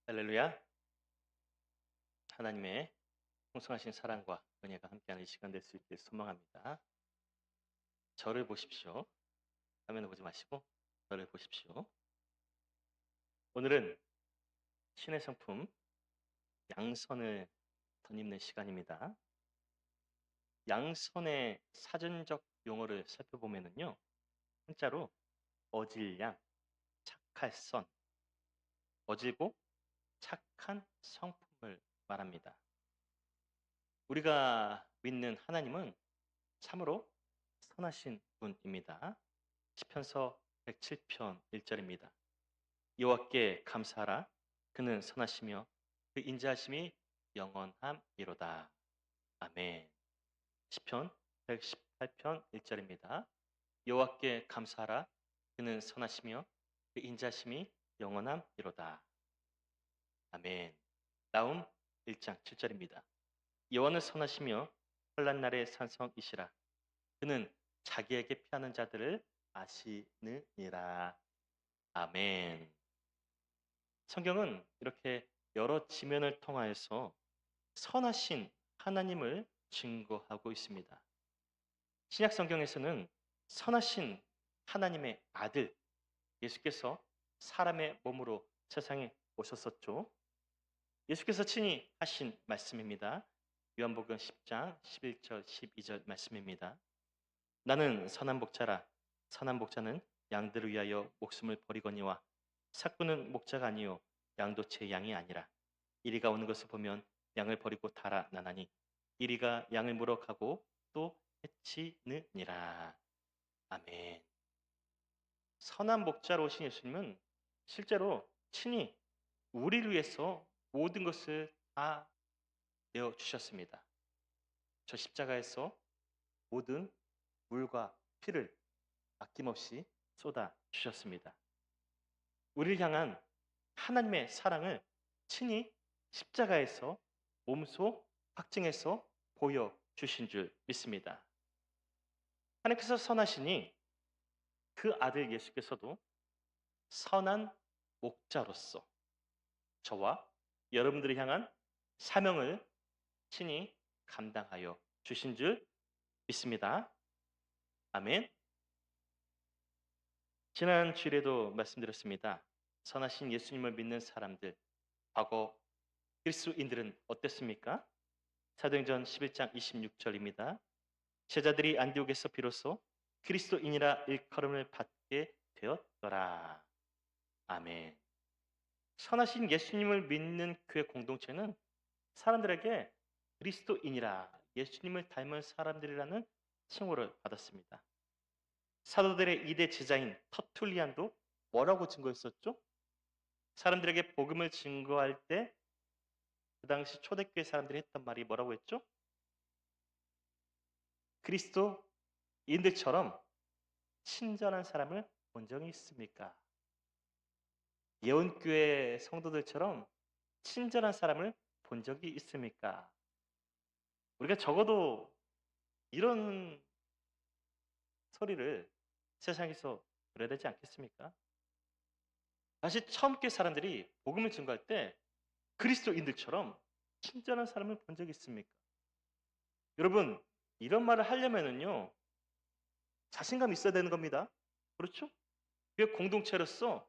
할렐루야. 하나님의 풍성하신 사랑과 은혜가 함께하는 이 시간 될 수 있길 소망합니다. 저를 보십시오. 화면을 보지 마시고 저를 보십시오. 오늘은 신의 성품 양선을 덧입는 시간입니다. 양선의 사전적 용어를 살펴보면요, 한자로 어질양, 착할 선, 어질고 착한 성품을 말합니다. 우리가 믿는 하나님은 참으로 선하신 분입니다. 시편서 107편 1절입니다. 여호와께 감사하라. 그는 선하시며 그 인자하심이 영원함이로다. 아멘. 시편 118편 1절입니다. 여호와께 감사하라. 그는 선하시며 그 인자하심이 영원함이로다. 아멘. 나움 1장 7절입니다. 여호와는 선하시며 환난 날의 산성이시라. 그는 자기에게 피하는 자들을 아시느니라. 아멘. 성경은 이렇게 여러 지면을 통하여서 선하신 하나님을 증거하고 있습니다. 신약 성경에서는 선하신 하나님의 아들 예수께서 사람의 몸으로 세상에 오셨었죠. 예수께서 친히 하신 말씀입니다. 요한복음 10장 11절 12절 말씀입니다. 나는 선한 목자라. 선한 목자는 양들을 위하여 목숨을 버리거니와 삭구는 목자가 아니요 양도 제 양이 아니라. 이리가 오는 것을 보면 양을 버리고 달아나나니 이리가 양을 물어가고 또 해치느니라. 아멘. 선한 목자로 오신 예수님은 실제로 친히 우리를 위해서 모든 것을 다 내어주셨습니다. 저 십자가에서 모든 물과 피를 아낌없이 쏟아 주셨습니다. 우리를 향한 하나님의 사랑을 친히 십자가에서 몸소 확증해서 보여주신 줄 믿습니다. 하나님께서 선하시니 그 아들 예수께서도 선한 목자로서 저와 여러분들을 향한 사명을 친히 감당하여 주신 줄 믿습니다. 아멘. 지난 주일에도 말씀드렸습니다. 선하신 예수님을 믿는 사람들, 과거 그리스도인들은 어땠습니까? 사도행전 11장 26절입니다. 제자들이 안디옥에서 비로소 그리스도인이라 일컬음을 받게 되었더라. 아멘. 선하신 예수님을 믿는 교회 공동체는 사람들에게 그리스도인이라 예수님을 닮은 사람들이라는 칭호를 받았습니다. 사도들의 2대 제자인 터툴리안도 뭐라고 증거했었죠? 사람들에게 복음을 증거할 때 그 당시 초대교회 사람들이 했던 말이 뭐라고 했죠? 그리스도인들처럼 친절한 사람을 본 적이 있습니까? 예언교회 성도들처럼 친절한 사람을 본 적이 있습니까? 우리가 적어도 이런 소리를 세상에서 들어야 되지 않겠습니까? 다시 처음 교회 사람들이 복음을 증거할 때 그리스도인들처럼 친절한 사람을 본 적이 있습니까? 여러분, 이런 말을 하려면은요, 자신감이 있어야 되는 겁니다. 그렇죠? 교회 공동체로서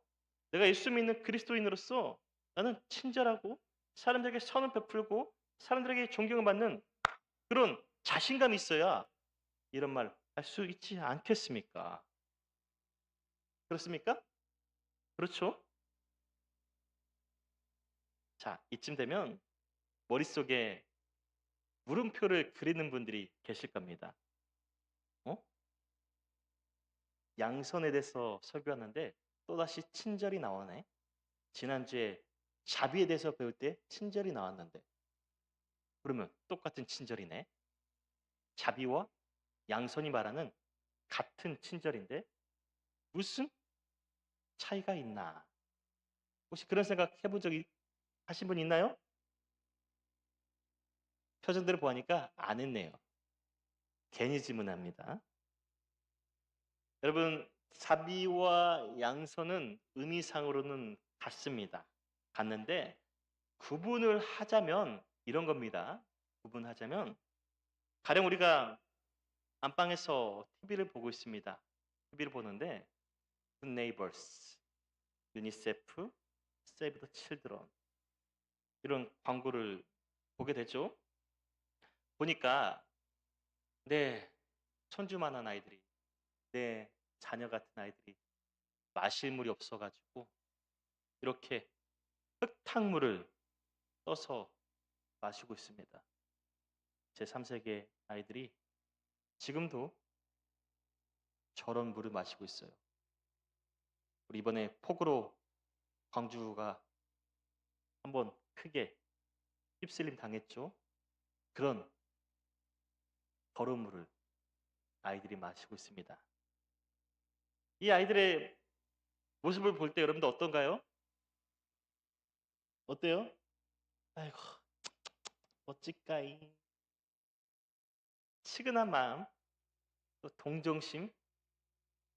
내가 예수 믿는 그리스도인으로서 나는 친절하고 사람들에게 선을 베풀고 사람들에게 존경을 받는 그런 자신감이 있어야 이런 말 할 수 있지 않겠습니까? 그렇습니까? 그렇죠? 자, 이쯤 되면 머릿속에 물음표를 그리는 분들이 계실 겁니다. 어? 양선에 대해서 설교하는데 또다시 친절이 나오네. 지난주에 자비에 대해서 배울 때 친절이 나왔는데 그러면 똑같은 친절이네. 자비와 양선이 말하는 같은 친절인데 무슨 차이가 있나? 혹시 그런 생각 해본 적이 하신 분 있나요? 표정들을 보니까 안 했네요. 괜히 질문합니다. 여러분, 자비와 양선은 의미상으로는 같습니다. 같는데 구분을 하자면 이런 겁니다. 구분하자면 가령 우리가 안방에서 TV를 보고 있습니다. TV를 보는데 Good Neighbors, 유니세프, Save the Children 이런 광고를 보게 되죠. 보니까 내 손주만한 아이들이, 내 자녀 같은 아이들이 마실 물이 없어가지고 이렇게 흙탕물을 떠서 마시고 있습니다. 제 3세계 아이들이 지금도 저런 물을 마시고 있어요. 우리 이번에 폭우로 광주가 한번 크게 휩쓸림 당했죠. 그런 더러운 물을 아이들이 마시고 있습니다. 이 아이들의 모습을 볼 때 여러분들 어떤가요? 어때요? 아이고, 어찌까이. 치근한 마음, 또 동정심,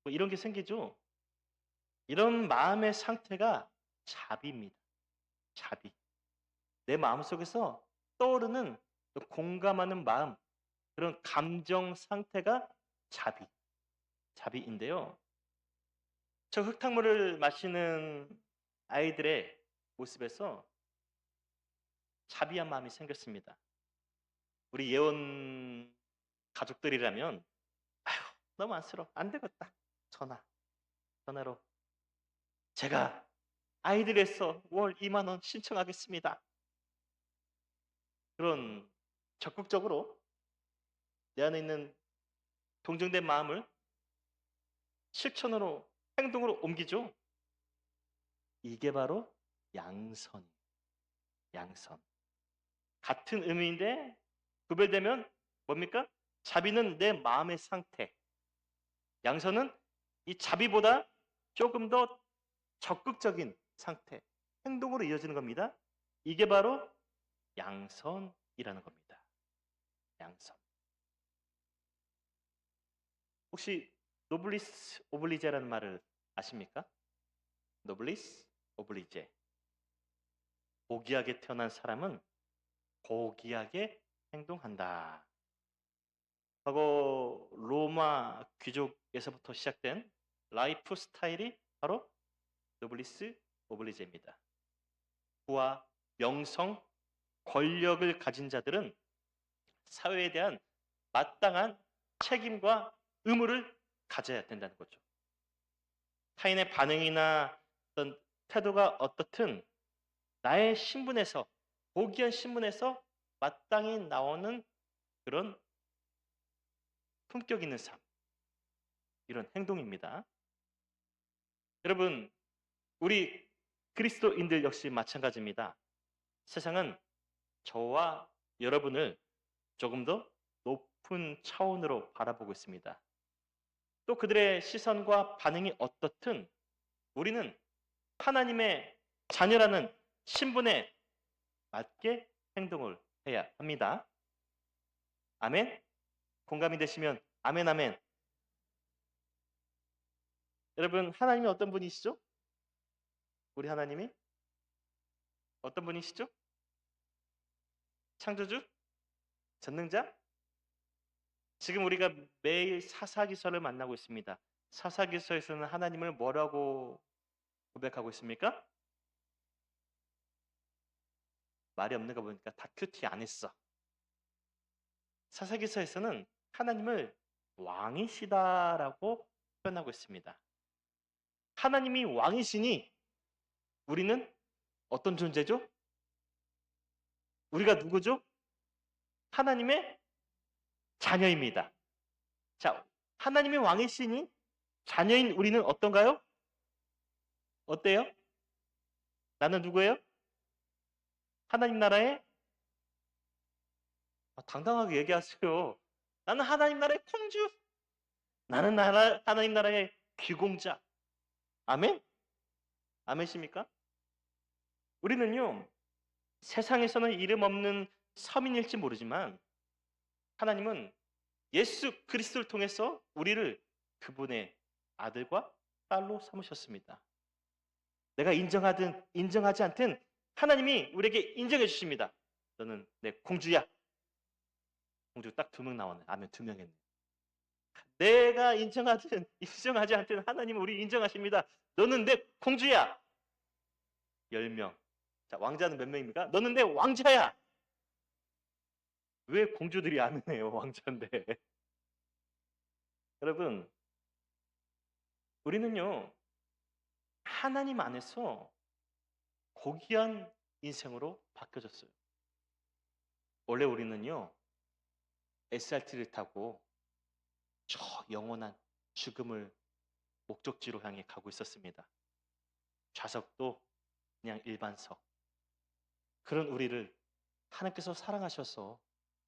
뭐 이런 게 생기죠. 이런 마음의 상태가 자비입니다. 자비. 내 마음속에서 떠오르는 공감하는 마음, 그런 감정 상태가 자비. 자비인데요. 저 흙탕물을 마시는 아이들의 모습에서 자비한 마음이 생겼습니다. 우리 예원 가족들이라면 아휴 너무 안쓰러워. 안 되겠다. 전화로 제가 아이들에서 월 2만 원 신청하겠습니다. 그런 적극적으로 내 안에 있는 동정된 마음을 실천으로 행동으로 옮기죠. 이게 바로 양선. 양선. 같은 의미인데 구별되면 뭡니까? 자비는 내 마음의 상태. 양선은 이 자비보다 조금 더 적극적인 상태, 행동으로 이어지는 겁니다. 이게 바로 양선이라는 겁니다. 양선. 혹시 노블리스 오블리제라는 말을 아십니까? 노블리스 오블리제. 고귀하게 태어난 사람은 고귀하게 행동한다. 과거 로마 귀족에서부터 시작된 라이프 스타일이 바로 노블리스 오블리제입니다. 부와 명성, 권력을 가진 자들은 사회에 대한 마땅한 책임과 의무를 가져야 된다는 거죠. 타인의 반응이나 어떤 태도가 어떻든 나의 신분에서, 고귀한 신분에서 마땅히 나오는 그런 품격 있는 삶, 이런 행동입니다. 여러분, 우리 그리스도인들 역시 마찬가지입니다. 세상은 저와 여러분을 조금 더 높은 차원으로 바라보고 있습니다. 또 그들의 시선과 반응이 어떻든 우리는 하나님의 자녀라는 신분에 맞게 행동을 해야 합니다. 아멘? 공감이 되시면 아멘 아멘. 여러분, 하나님이 어떤 분이시죠? 우리 하나님이 어떤 분이시죠? 창조주? 전능자? 지금 우리가 매일 사사기서를 만나고 있습니다. 사사기서에서는 하나님을 뭐라고 고백하고 있습니까? 말이 없는 거 보니까 다 큐티 안 했어. 사사기서에서는 하나님을 왕이시다라고 표현하고 있습니다. 하나님이 왕이시니 우리는 어떤 존재죠? 우리가 누구죠? 하나님의 자녀입니다. 자, 하나님의 왕이시니 자녀인 우리는 어떤가요? 어때요? 나는 누구예요? 하나님 나라의 당당하게 얘기하세요. 나는 하나님 나라의 공주. 나는 하나님 나라의 귀공자. 아멘? 아멘십니까? 우리는요, 세상에서는 이름 없는 서민일지 모르지만 하나님은 예수 그리스도를 통해서 우리를 그분의 아들과 딸로 삼으셨습니다. 내가 인정하든 인정하지 않든 하나님이 우리에게 인정해 주십니다. 너는 내 공주야. 공주 딱 2명 나오네. 아멘 2명 했네. 내가 인정하든 인정하지 않든 하나님은 우리 인정하십니다. 너는 내 공주야. 10명. 자, 왕자는 몇 명입니까? 너는 내 왕자야. 왜 공주들이 아멘해요, 왕자인데? 여러분, 우리는요, 하나님 안에서 고귀한 인생으로 바뀌어졌어요. 원래 우리는요, SRT를 타고 저 영원한 죽음을 목적지로 향해 가고 있었습니다. 좌석도 그냥 일반석. 그런 우리를 하나님께서 사랑하셔서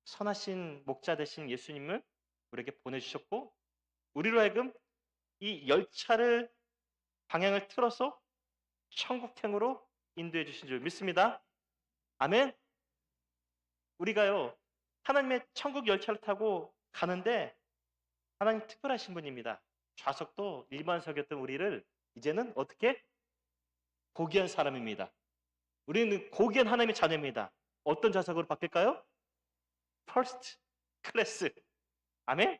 선하신 목자 되신 예수님을 우리에게 보내주셨고, 우리로 하여금 이 열차를 방향을 틀어서 천국행으로 인도해 주신 줄 믿습니다. 아멘. 우리가요, 하나님의 천국 열차를 타고 가는데 하나님 특별하신 분입니다. 좌석도 일반석이었던 우리를 이제는 어떻게? 고귀한 사람입니다. 우리는 고귀한 하나님의 자녀입니다. 어떤 좌석으로 바뀔까요? 퍼스트 클래스. 아멘.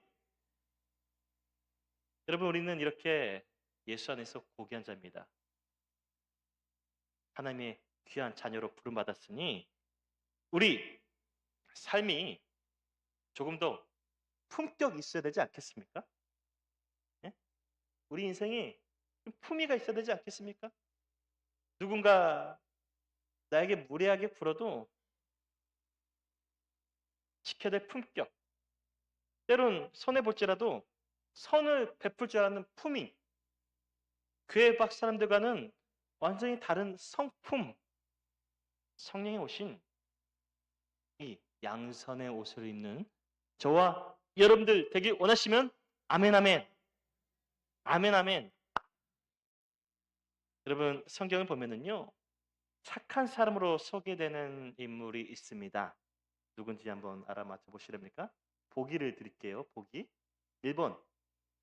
여러분, 우리는 이렇게 예수 안에서 고귀한 자입니다. 하나님의 귀한 자녀로 부름받았으니 우리 삶이 조금 더 품격이 있어야 되지 않겠습니까? 예? 우리 인생이 품위가 있어야 되지 않겠습니까? 누군가 나에게 무례하게 굴어도 지켜야 될 품격. 때론 손해볼지라도 선을 베풀 줄 아는 품위. 교회 밖 사람들과는 완전히 다른 성품. 성령이 오신 이 양선의 옷을 입는 저와 여러분들 되길 원하시면 아멘 아멘. 아멘 아멘. 여러분, 성경을 보면은요, 착한 사람으로 소개되는 인물이 있습니다. 누군지 한번 알아맞혀 보시렵니까? 보기를 드릴게요. 보기. 1번.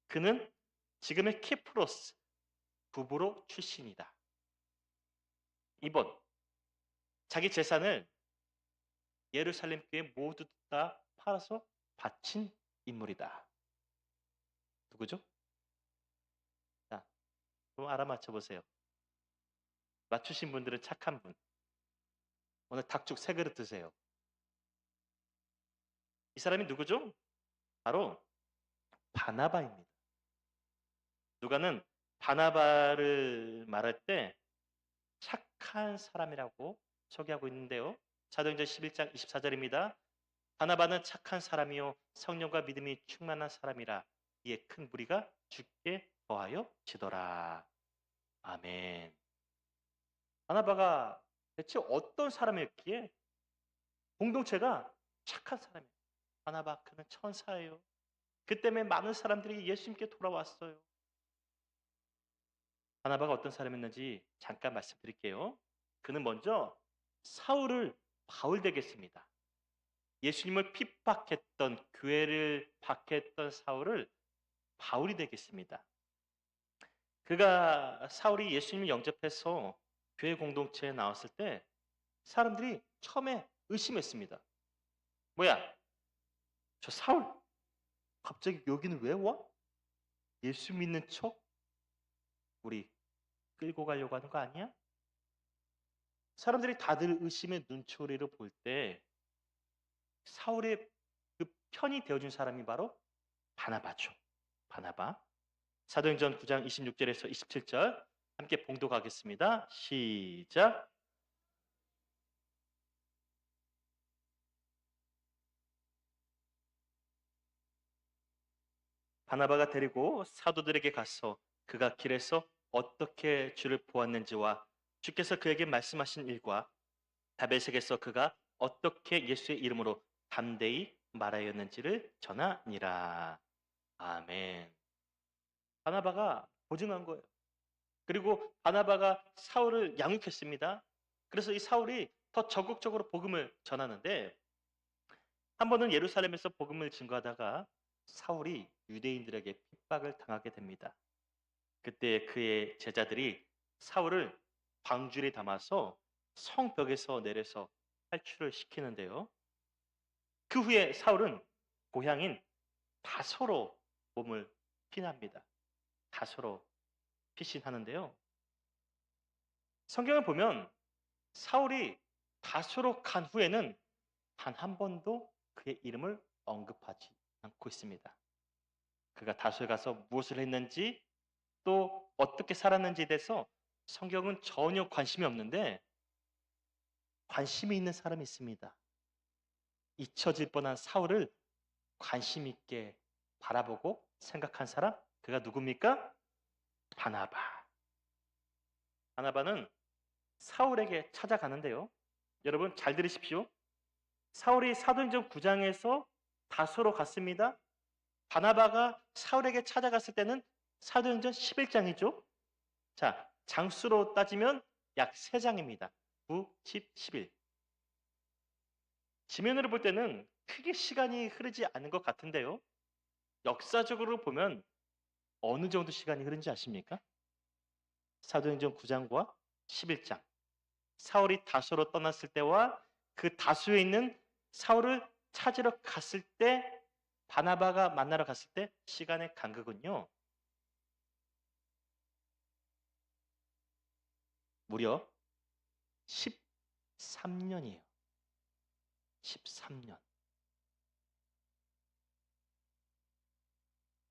그는 지금의 키프로스 부부로 출신이다. 2번. 자기 재산을 예루살렘 교회 모두 다 팔아서 바친 인물이다. 누구죠? 자, 그럼 알아맞혀 보세요. 맞추신 분들은 착한 분. 오늘 닭죽 3그릇 드세요. 이 사람이 누구죠? 바로 바나바입니다. 누가는 바나바를 말할 때 착한 사람이라고 소개하고 있는데요. 사도행전 11장 24절입니다. 바나바는 착한 사람이요 성령과 믿음이 충만한 사람이라 이에 큰 무리가 주께 거하여 지더라. 아멘. 바나바가 대체 어떤 사람이었기에 공동체가 착한 사람이에요. 바나바 그는 천사예요. 그 때문에 많은 사람들이 예수님께 돌아왔어요. 바나바가 어떤 사람이었는지 잠깐 말씀드릴게요. 그는 먼저 사울을 바울 되겠습니다. 예수님을 핍박했던 교회를 박해했던 사울을 바울이 되겠습니다. 그가 사울이 예수님을 영접해서 교회 공동체에 나왔을 때 사람들이 처음에 의심했습니다. 뭐야? 저 사울 갑자기 여기는 왜 와? 예수 믿는 척? 우리 끌고 가려고 하는 거 아니야? 사람들이 다들 의심의 눈초리를 볼 때 사울의 그 편이 되어준 사람이 바로 바나바죠. 바나바. 사도행전 9장 26절에서 27절 함께 봉독하겠습니다. 시작. 바나바가 데리고 사도들에게 가서 그가 길에서 어떻게 주를 보았는지와 주께서 그에게 말씀하신 일과 다베섹에서 그가 어떻게 예수의 이름으로 담대히 말하였는지를 전하니라. 아멘. 바나바가 보증한 거예요. 그리고 바나바가 사울을 양육했습니다. 그래서 이 사울이 더 적극적으로 복음을 전하는데 한 번은 예루살렘에서 복음을 증거하다가 사울이 유대인들에게 핍박을 당하게 됩니다. 그때 그의 제자들이 사울을 방줄에 담아서 성벽에서 내려서 탈출을 시키는데요. 그 후에 사울은 고향인 다소로 몸을 피납니다. 다소로 피신하는데요. 성경을 보면 사울이 다소로 간 후에는 단 한 번도 그의 이름을 언급하지 않고 있습니다. 그가 다소에 가서 무엇을 했는지 또 어떻게 살았는지에 대해서 성경은 전혀 관심이 없는데 관심이 있는 사람이 있습니다. 잊혀질 뻔한 사울을 관심 있게 바라보고 생각한 사람, 그가 누굽니까? 바나바. 바나바는 사울에게 찾아가는데요. 여러분 잘 들으십시오. 사울이 사도행전 9장에서 다소로 갔습니다. 바나바가 사울에게 찾아갔을 때는 사도행전 11장이죠. 자, 장수로 따지면 약 3장입니다. 9, 10, 11. 지면으로 볼 때는 크게 시간이 흐르지 않은 것 같은데요. 역사적으로 보면 어느 정도 시간이 흐른지 아십니까? 사도행전 9장과 11장. 사울이 다소로 떠났을 때와 그 다소에 있는 사울을 찾으러 갔을 때 바나바가 만나러 갔을 때 시간의 간극은요. 무려 13년이에요. 13년.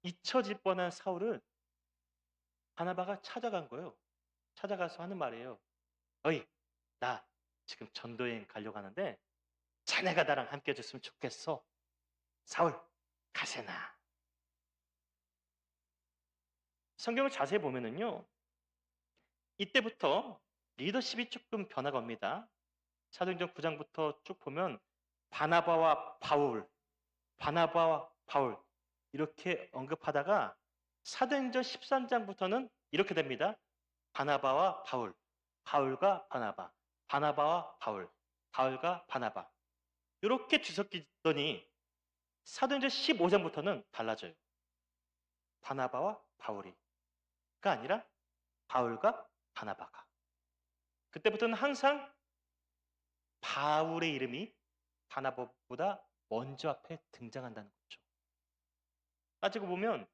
잊혀질 뻔한 사울을 바나바가 찾아간 거예요. 찾아가서 하는 말이에요. 어이, 나 지금 전도여행 가려고 하는데 자네가 나랑 함께 해줬으면 좋겠어. 사울, 가세나. 성경을 자세히 보면은요. 이때부터 리더십이 조금 변화가 옵니다. 사도행전 9장부터 쭉 보면 바나바와 바울, 바나바와 바울 이렇게 언급하다가 사도행전 13장부터는 이렇게 됩니다. 바나바와 바울, 바울과 바나바, 바나바와 바울, 바울과 바나바 이렇게 뒤섞이더니 사도행전 15장부터는 달라져요. 바나바와 바울이가 아니라 바울과 바나바가. 그때부터는 항상 바울의 이름이 바나바보다 먼저 앞에 등장한다는 거죠. 따지고 보면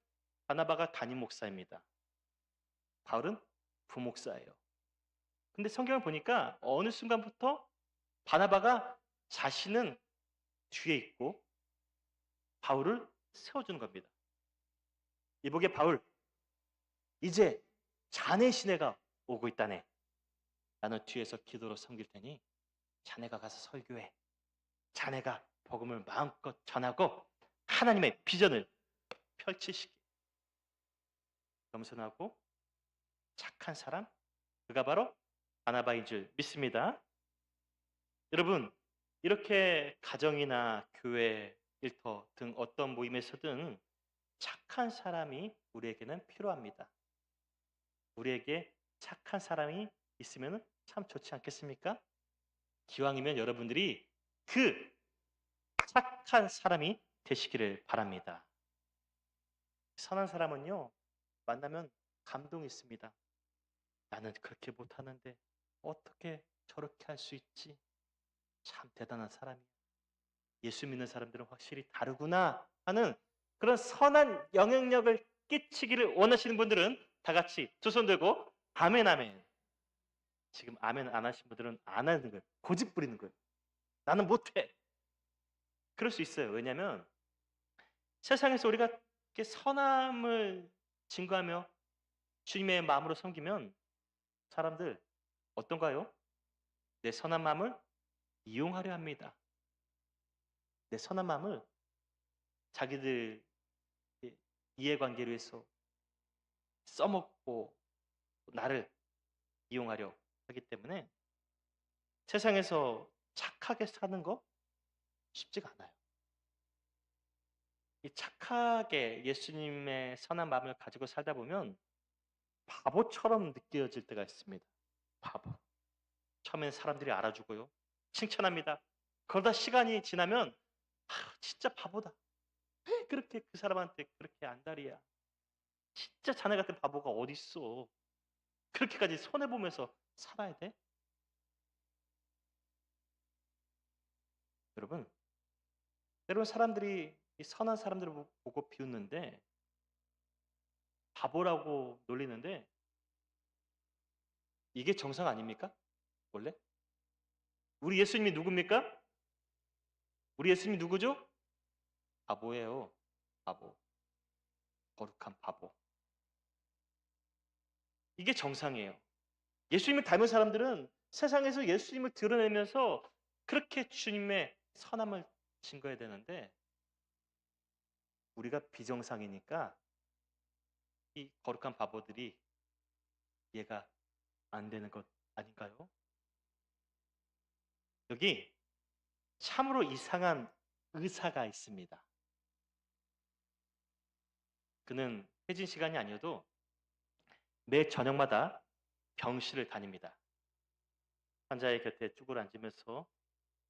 바나바가 담임 목사입니다. 바울은 부목사예요. 근데 성경을 보니까 어느 순간부터 바나바가 자신은 뒤에 있고 바울을 세워주는 겁니다. 이보게 바울, 이제 자네 시내가 오고 있다네. 나는 뒤에서 기도로 섬길 테니 자네가 가서 설교해. 자네가 복음을 마음껏 전하고 하나님의 비전을 펼치시기. 겸손하고 착한 사람, 그가 바로 바나바인 줄 믿습니다. 여러분, 이렇게 가정이나 교회, 일터 등 어떤 모임에서든 착한 사람이 우리에게는 필요합니다. 우리에게 착한 사람이 있으면 참 좋지 않겠습니까? 기왕이면 여러분들이 그 착한 사람이 되시기를 바랍니다. 선한 사람은요, 만나면 감동이 있습니다. 나는 그렇게 못하는데 어떻게 저렇게 할 수 있지? 참 대단한 사람이야. 예수 믿는 사람들은 확실히 다르구나 하는 그런 선한 영향력을 끼치기를 원하시는 분들은 다 같이 두 손 들고 아멘 아멘. 지금 아멘 안 하신 분들은 안 하는 거예요. 고집 부리는 거예요. 나는 못해. 그럴 수 있어요. 왜냐하면 세상에서 우리가 이렇게 선함을 증거하며 주님의 마음으로 섬기면 사람들 어떤가요? 내 선한 마음을 이용하려 합니다. 내 선한 마음을 자기들 이해관계를 위해서 써먹고 나를 이용하려 하기 때문에 세상에서 착하게 사는 거 쉽지가 않아요. 이 착하게 예수님의 선한 마음을 가지고 살다 보면 바보처럼 느껴질 때가 있습니다. 바보. 처음엔 사람들이 알아주고요. 칭찬합니다. 그러다 시간이 지나면 진짜 바보다. 왜 그렇게 그 사람한테 그렇게 안달이야. 진짜 자네 같은 바보가 어딨어. 그렇게까지 손해보면서 살아야 돼? 여러분, 때로는 사람들이 이 선한 사람들을 보고 비웃는데 바보라고 놀리는데 이게 정상 아닙니까? 원래? 우리 예수님이 누굽니까? 우리 예수님이 누구죠? 바보예요. 바보. 거룩한 바보. 이게 정상이에요. 예수님을 닮은 사람들은 세상에서 예수님을 드러내면서 그렇게 주님의 선함을 증거해야 되는데 우리가 비정상이니까 이 거룩한 바보들이 이해가 안 되는 것 아닌가요? 여기 참으로 이상한 의사가 있습니다. 그는 회진 시간이 아니어도 매 저녁마다 병실을 다닙니다. 환자의 곁에 쭈그려 앉으면서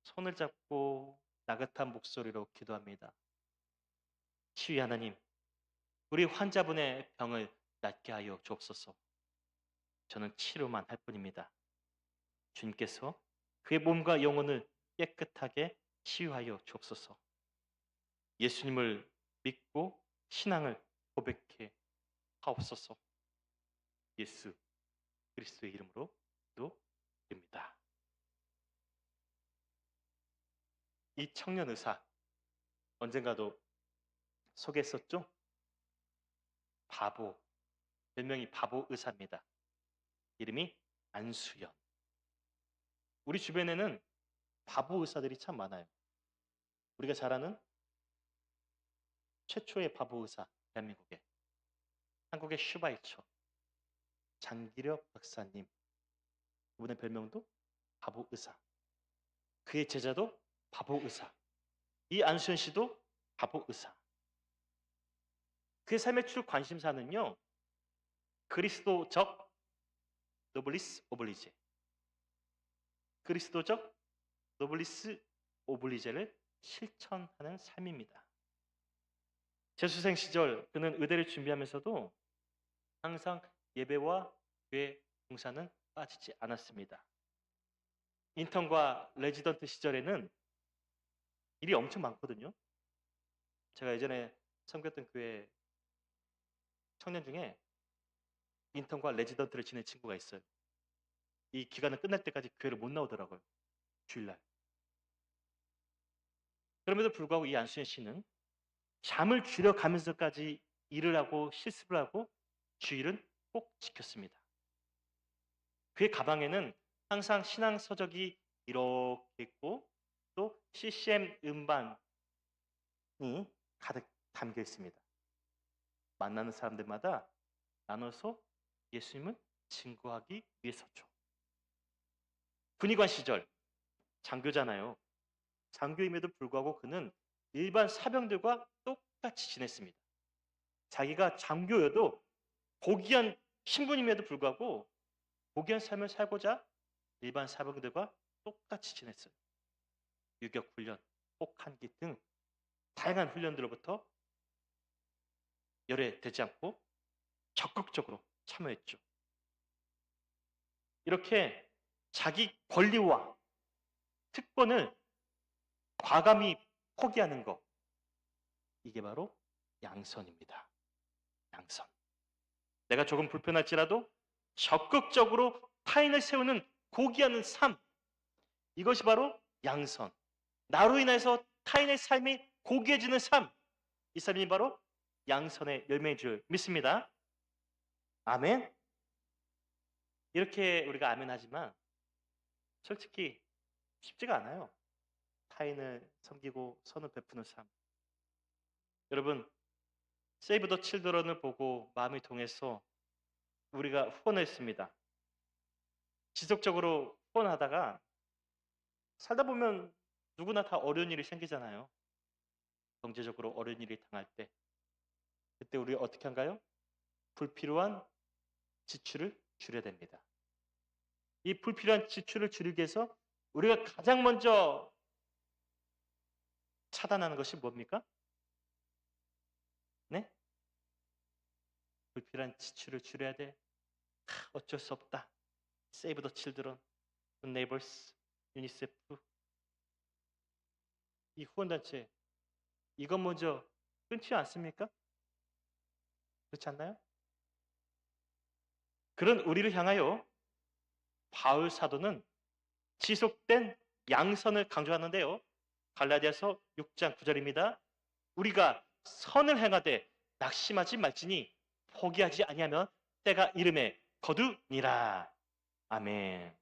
손을 잡고 나긋한 목소리로 기도합니다. 치유 하나님, 우리 환자분의 병을 낫게 하여 주옵소서. 저는 치료만 할 뿐입니다. 주님께서 그의 몸과 영혼을 깨끗하게 치유하여 주옵소서. 예수님을 믿고 신앙을 고백해 하옵소서. 예수 그리스도의 이름으로 기도드립니다. 이 청년 의사 언젠가도 소개했었죠? 바보, 별명이 바보 의사입니다. 이름이 안수연. 우리 주변에는 바보 의사들이 참 많아요. 우리가 잘 아는 최초의 바보 의사, 대한민국에 한국의 슈바이처 장기력 박사님, 그분의 별명도 바보 의사. 그의 제자도 바보 의사. 이 안수연 씨도 바보 의사. 그의 삶의 주 관심사는요, 그리스도적 노블리스 오블리제. 그리스도적 노블리스 오블리제를 실천하는 삶입니다. 재수생 시절 그는 의대를 준비하면서도 항상 예배와 교회 봉사는 빠지지 않았습니다. 인턴과 레지던트 시절에는 일이 엄청 많거든요. 제가 예전에 섬겼던 교회 청년 중에 인턴과 레지던트를 지낸 친구가 있어요. 이 기간을 끝날 때까지 교회를 못 나오더라고요. 주일날. 그럼에도 불구하고 이 안수현 씨는 잠을 줄여가면서까지 일을 하고 실습을 하고 주일은 꼭 지켰습니다. 그의 가방에는 항상 신앙 서적이 이렇게 있고 또 CCM 음반이 가득 담겨 있습니다. 만나는 사람들마다 나눠서 예수님을 증거하기 위해서죠. 군의관 시절 장교잖아요. 장교임에도 불구하고 그는 일반 사병들과 똑같이 지냈습니다. 자기가 장교여도 고귀한 신분임에도 불구하고 고귀한 삶을 살고자 일반 사병들과 똑같이 지냈어요. 유격 훈련, 혹한기 등 다양한 훈련들로부터 열애되지 않고 적극적으로 참여했죠. 이렇게 자기 권리와 특권을 과감히 포기하는 것, 이게 바로 양선입니다. 양선. 내가 조금 불편할지라도 적극적으로 타인을 세우는 고귀하는 삶, 이것이 바로 양선. 나로 인해서 타인의 삶이 고귀해지는 삶, 이 삶이 바로 양선의 열매인 줄 믿습니다. 아멘. 이렇게 우리가 아멘 하지만 솔직히 쉽지가 않아요. 타인을 섬기고 선을 베푸는 삶. 여러분, 세이브 더 칠드런을 보고 마음이 동해서 우리가 후원했습니다. 지속적으로 후원하다가 살다 보면 누구나 다 어려운 일이 생기잖아요. 경제적으로 어려운 일이 당할 때. 그때 우리 어떻게 한가요? 불필요한 지출을 줄여야 됩니다. 이 불필요한 지출을 줄이기 위해서 우리가 가장 먼저 차단하는 것이 뭡니까? 네? 불필요한 지출을 줄여야 돼. 어쩔 수 없다. Save the children, the neighbors, 유니세프. 이 후원단체 이것 먼저 끊지 않습니까? 그렇지 않나요? 그런 우리를 향하여 바울 사도는 지속된 양선을 강조하는데요. 갈라디아서 6장 9절입니다. 우리가 선을 행하되 낙심하지 말지니 포기하지 아니하면 때가 이름에 거두니라. 아멘.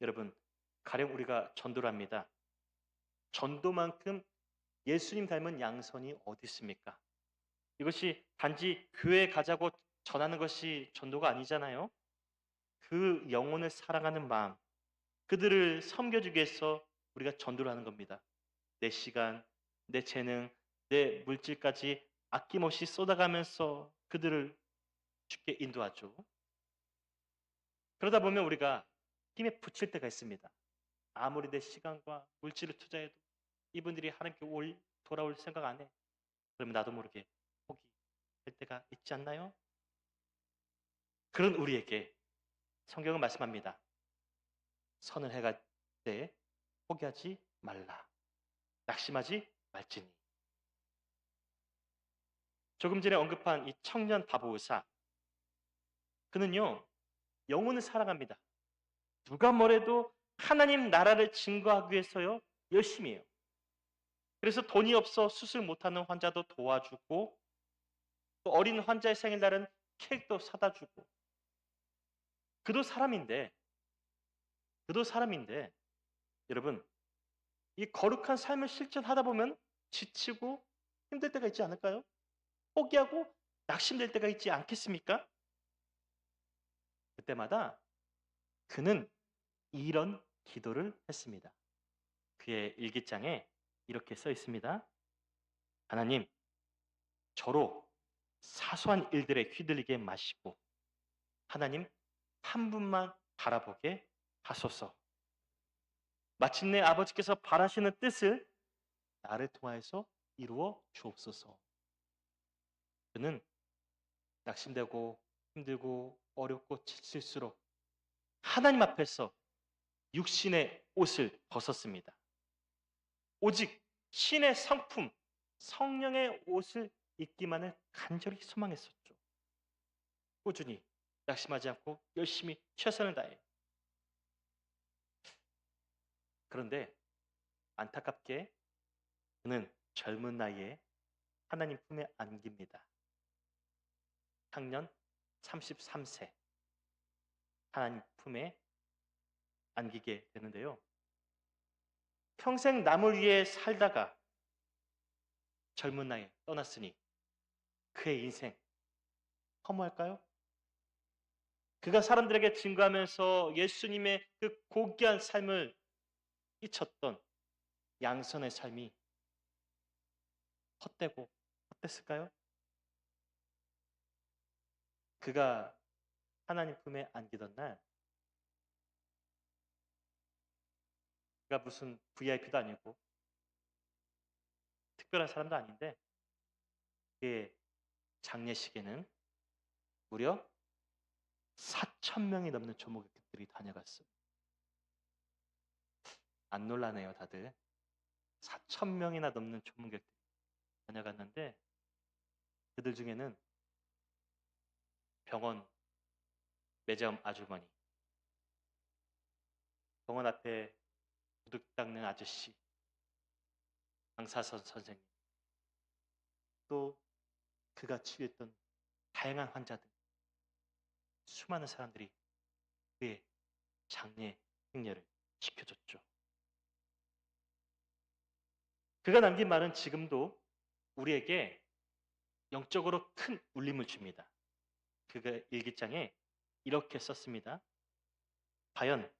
여러분, 가령 우리가 전도를 합니다. 전도만큼 예수님 닮은 양선이 어디 있습니까? 이것이 단지 교회 가자고 전하는 것이 전도가 아니잖아요. 그 영혼을 사랑하는 마음, 그들을 섬겨주기 위해서 우리가 전도를 하는 겁니다. 내 시간, 내 재능, 내 물질까지 아낌없이 쏟아가면서 그들을 주께 인도하죠. 그러다 보면 우리가 힘에 부칠 때가 있습니다. 아무리 내 시간과 물질을 투자해도 이분들이 하나님께 돌아올 생각 안 해. 그러면 나도 모르게 포기할 때가 있지 않나요? 그런 우리에게 성경은 말씀합니다. 선을 행할 때 포기하지 말라. 낙심하지 말지니. 조금 전에 언급한 이 청년 바보 의사, 그는요 영혼을 사랑합니다. 누가 뭐래도 하나님 나라를 증거하기 위해서요 열심히 해요. 그래서 돈이 없어 수술 못하는 환자도 도와주고, 또 어린 환자의 생일날은 케이크도 사다 주고. 그도 사람인데 여러분, 이 거룩한 삶을 실천하다 보면 지치고 힘들 때가 있지 않을까요? 포기하고 낙심될 때가 있지 않겠습니까? 그때마다 그는 이런 기도를 했습니다. 그의 일기장에 이렇게 써 있습니다. 하나님, 저로 사소한 일들에 휘둘리게 마시고 하나님 한 분만 바라보게 하소서. 마침내 아버지께서 바라시는 뜻을 나를 통하여서 이루어 주옵소서. 그는 낙심되고 힘들고 어렵고 지칠수록 하나님 앞에서 육신의 옷을 벗었습니다. 오직 신의 성품, 성령의 옷을 입기만을 간절히 소망했었죠. 꾸준히 낙심하지 않고 열심히 최선을 다해. 그런데 안타깝게 그는 젊은 나이에 하나님 품에 안깁니다. 학년 33세 하나님 품에 안기게 되는데요. 평생 남을 위해 살다가 젊은 나이에 떠났으니 그의 인생 허무할까요? 그가 사람들에게 증거하면서 예수님의 그 고귀한 삶을 잊혔던 양선의 삶이 헛되고 헛됐을까요? 그가 하나님 품에 안기던 날, 그가 무슨 VIP도 아니고 특별한 사람도 아닌데 그의 장례식에는 무려 4천 명이 넘는 조목객들이 다녀갔어요. 안 놀라네요, 다들. 4천 명이나 넘는 조목객들이 다녀갔는데 그들 중에는 병원 매점 아주머니, 병원 앞에 도둑 닦는 아저씨, 강사선 선생님, 또 그가 치유했던 다양한 환자들, 수많은 사람들이 그의 장례 행렬을 지켜줬죠. 그가 남긴 말은 지금도 우리에게 영적으로 큰 울림을 줍니다. 그가 일기장에 이렇게 썼습니다. 과연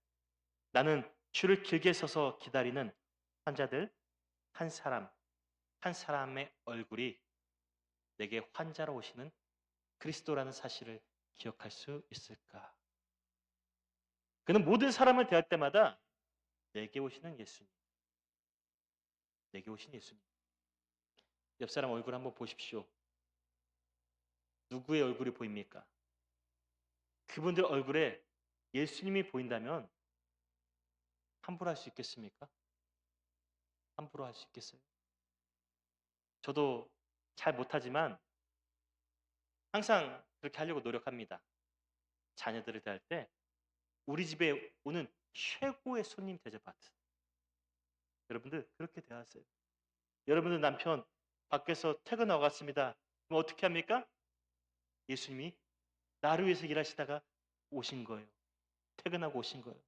나는 줄을 길게 서서 기다리는 환자들 한 사람 한 사람의 얼굴이 내게 환자로 오시는 그리스도라는 사실을 기억할 수 있을까? 그는 모든 사람을 대할 때마다 내게 오시는 예수님, 내게 오신 예수님. 옆 사람 얼굴 한번 보십시오. 누구의 얼굴이 보입니까? 그분들 얼굴에 예수님이 보인다면 함부로 할 수 있겠습니까? 함부로 할 수 있겠어요? 저도 잘 못하지만 항상 그렇게 하려고 노력합니다. 자녀들을 대할 때 우리 집에 오는 최고의 손님 대접하듯. 여러분들 그렇게 대하세요. 여러분들 남편 밖에서 퇴근하고 갔습니다. 그럼 어떻게 합니까? 예수님이 나를 위해서 일하시다가 오신 거예요. 퇴근하고 오신 거예요.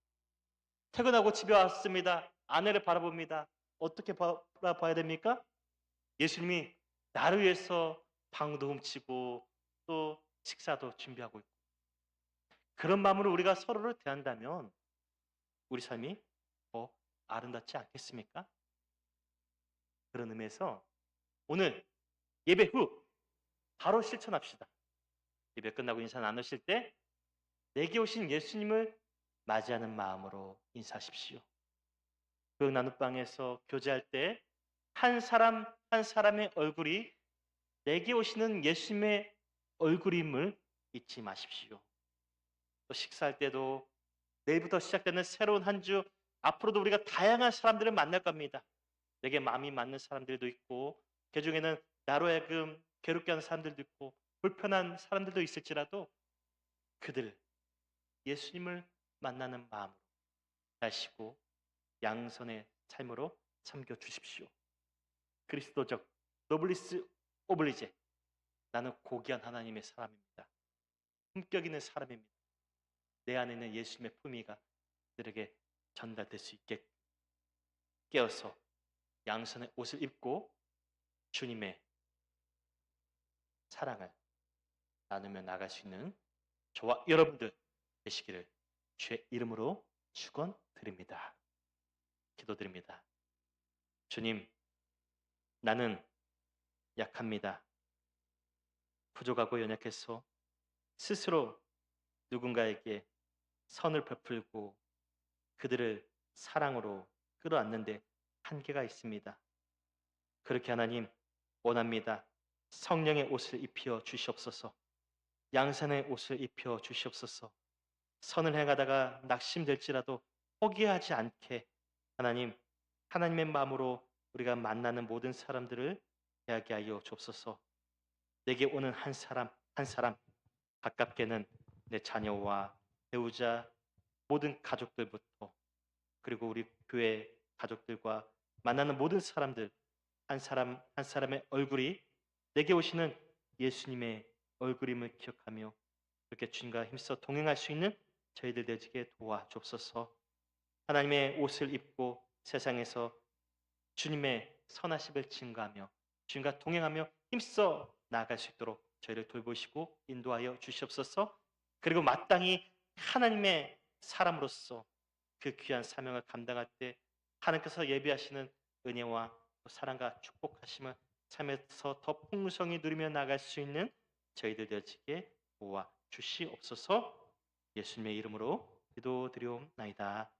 퇴근하고 집에 왔습니다. 아내를 바라봅니다. 어떻게 바라봐야 됩니까? 예수님이 나를 위해서 방도 훔치고 또 식사도 준비하고 있고 그런 마음으로 우리가 서로를 대한다면 우리 삶이 더 아름답지 않겠습니까? 그런 의미에서 오늘 예배 후 바로 실천합시다. 예배 끝나고 인사 나누실 때 내게 오신 예수님을 맞이하는 마음으로 인사하십시오. 그 나눗방에서 교제할 때 한 사람 한 사람의 얼굴이 내게 오시는 예수님의 얼굴임을 잊지 마십시오. 또 식사할 때도 내일부터 시작되는 새로운 한 주 앞으로도 우리가 다양한 사람들을 만날 겁니다. 내게 마음이 맞는 사람들도 있고 그중에는 나로 하여금 괴롭게 하는 사람들도 있고 불편한 사람들도 있을지라도 그들 예수님을 만나는 마음으로 하시고 양선의 삶으로 섬겨 주십시오. 그리스도적 노블리스 오블리제 나는 고귀한 하나님의 사람입니다. 품격 있는 사람입니다. 내 안에 있는 예수님의 품위가 그들에게 전달될 수 있게 깨어서 양선의 옷을 입고 주님의 사랑을 나누며 나갈 수 있는 저와 여러분들 되시기를 주의 이름으로 축원드립니다. 기도드립니다. 주님, 나는 약합니다. 부족하고 연약해서 스스로 누군가에게 선을 베풀고 그들을 사랑으로 끌어안는데 한계가 있습니다. 그렇게 하나님 원합니다. 성령의 옷을 입혀 주시옵소서. 양산의 옷을 입혀 주시옵소서. 선을 행하다가 낙심될지라도 포기하지 않게 하나님, 하나님의 마음으로 우리가 만나는 모든 사람들을 대하게 하여 주옵소서. 내게 오는 한 사람 한 사람 가깝게는 내 자녀와 배우자 모든 가족들부터 그리고 우리 교회 가족들과 만나는 모든 사람들 한 사람 한 사람의 얼굴이 내게 오시는 예수님의 얼굴임을 기억하며 그렇게 주님과 힘써 동행할 수 있는 저희들 되게 도와주옵소서. 하나님의 옷을 입고 세상에서 주님의 선하심을 증거하며 주님과 동행하며 힘써 나아갈 수 있도록 저희를 돌보시고 인도하여 주시옵소서. 그리고 마땅히 하나님의 사람으로서 그 귀한 사명을 감당할 때 하나님께서 예비하시는 은혜와 사랑과 축복하심을 삶에서 더 풍성히 누리며 나갈 수 있는 저희들 되시게 도와 주시옵소서. 예수님의 이름으로 기도드리옵나이다.